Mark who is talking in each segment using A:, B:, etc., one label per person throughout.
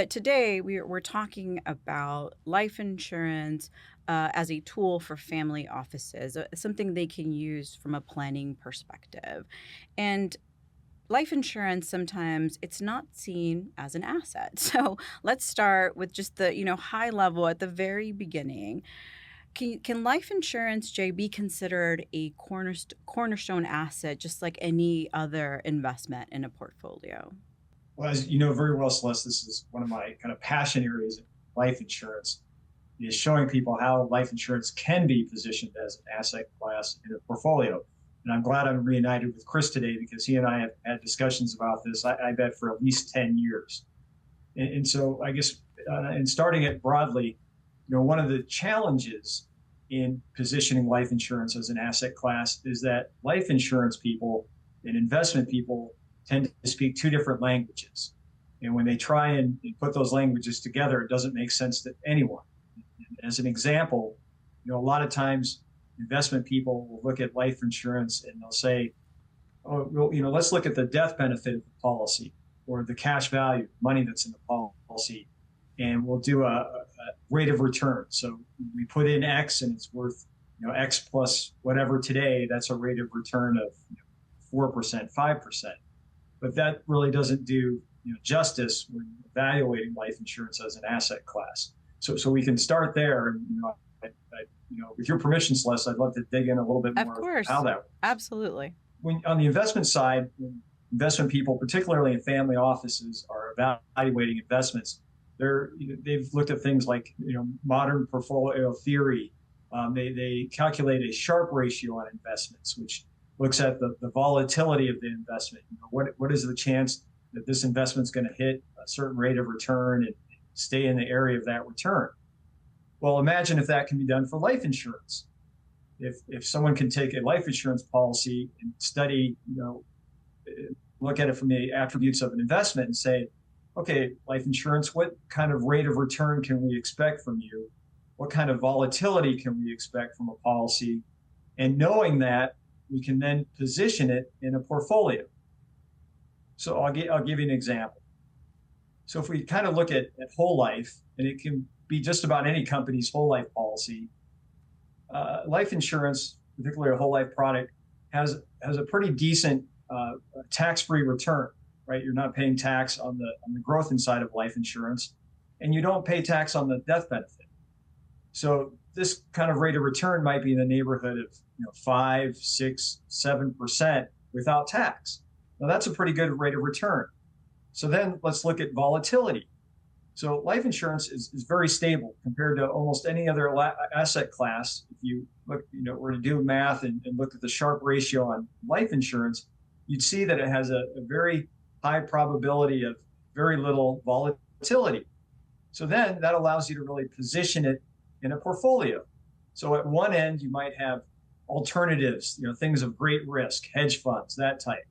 A: But today we're talking about life insurance as a tool for family offices, something they can use from a planning perspective. And life insurance sometimes it's not seen as an asset. So let's start with just the high level at the very beginning. Can life insurance, Jay, be considered a cornerstone asset, just like any other investment in a portfolio?
B: Well, as you know very well, Celeste, this is one of my kind of passion areas in life insurance, is showing people how life insurance can be positioned as an asset class in a portfolio. And I'm glad I'm reunited with Chris today because he and I have had discussions about this, I bet, for at least 10 years. And so I guess, and starting it broadly, one of the challenges in positioning life insurance as an asset class is that life insurance people and investment people tend to speak two different languages. And when they try and put those languages together, it doesn't make sense to anyone. As an example, a lot of times investment people will look at life insurance and they'll say, oh, well, let's look at the death benefit of the policy or the cash value, money that's in the policy, and we'll do a rate of return. So we put in X and it's worth, X plus whatever today. That's a rate of return of 4%, 5%. But that really doesn't do justice when evaluating life insurance as an asset class. So we can start there. And with your permission, Celeste, I'd love to dig in a little bit
A: Of
B: more of how
A: course.
B: that works.
A: Absolutely.
B: When on the investment side, when investment people, particularly in family offices, are evaluating investments, they've looked at things like modern portfolio theory. They calculate a Sharpe ratio on investments, which looks at the volatility of the investment. What is the chance that this investment is going to hit a certain rate of return and stay in the area of that return? Well, imagine if that can be done for life insurance. If someone can take a life insurance policy and study, look at it from the attributes of an investment and say, okay, life insurance, what kind of rate of return can we expect from you? What kind of volatility can we expect from a policy? And knowing that, we can then position it in a portfolio. So I'll give you an example. So if we kind of look at whole life, and it can be just about any company's whole life policy, life insurance, particularly a whole life product, has a pretty decent tax-free return, right? You're not paying tax on the growth inside of life insurance, and you don't pay tax on the death benefit. So this kind of rate of return might be in the neighborhood of 5, 6, 7% without tax. Now that's a pretty good rate of return. So then let's look at volatility. So life insurance is very stable compared to almost any other asset class. If you look, were to do math and look at the Sharpe ratio on life insurance, you'd see that it has a very high probability of very little volatility. So then that allows you to really position it in a portfolio. So at one end, you might have alternatives, things of great risk, hedge funds, that type.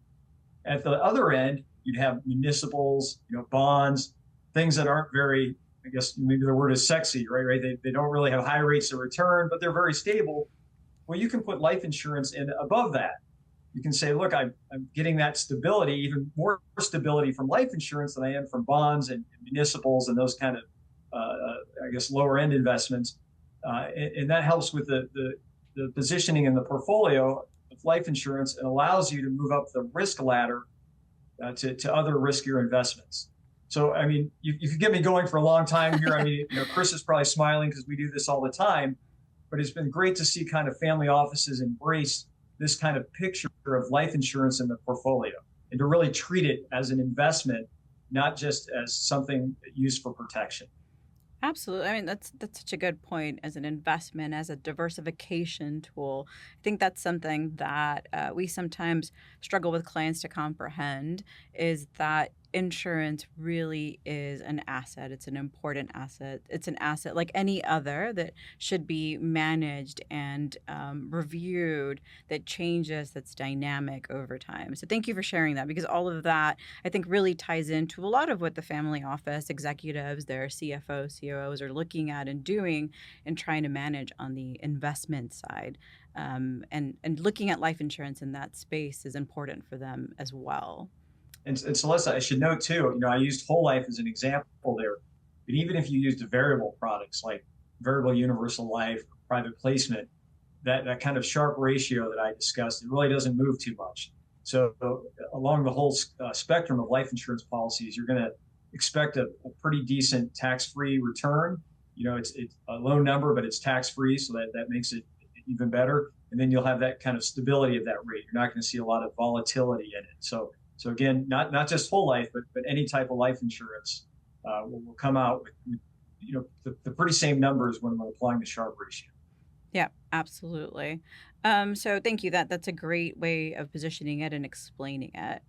B: At the other end, you'd have municipals, bonds, things that aren't very, I guess maybe the word is sexy, right? They don't really have high rates of return, but they're very stable. Well, you can put life insurance in above that. You can say, look, I'm getting that stability, even more stability from life insurance than I am from bonds and municipals and those kind of, I guess, lower end investments. And that helps with the positioning in the portfolio of life insurance and allows you to move up the risk ladder to other riskier investments. So, I mean, you could get me going for a long time here. I mean, Chris is probably smiling because we do this all the time, but it's been great to see kind of family offices embrace this kind of picture of life insurance in the portfolio and to really treat it as an investment, not just as something used for protection.
A: Absolutely. I mean, that's such a good point as an investment, as a diversification tool. I think that's something that we sometimes struggle with clients to comprehend is that insurance really is an asset. It's an important asset. It's an asset like any other that should be managed and reviewed, that changes, that's dynamic over time. So thank you for sharing that because all of that I think really ties into a lot of what the family office executives, their CFOs, COOs are looking at and doing and trying to manage on the investment side. And looking at life insurance in that space is important for them as well.
B: And Celeste, I should note too, I used whole life as an example there, but even if you used variable products like variable universal life, private placement, that kind of sharp ratio that I discussed, it really doesn't move too much. So along the whole spectrum of life insurance policies, you're going to expect a pretty decent tax-free return. It's a low number, but it's tax-free, so that makes it even better. And then you'll have that kind of stability of that rate. You're not going to see a lot of volatility in it. So again, not just whole life, but any type of life insurance will come out with the pretty same numbers when we're applying the Sharpe ratio.
A: Yeah, absolutely. So thank you. That's a great way of positioning it and explaining it.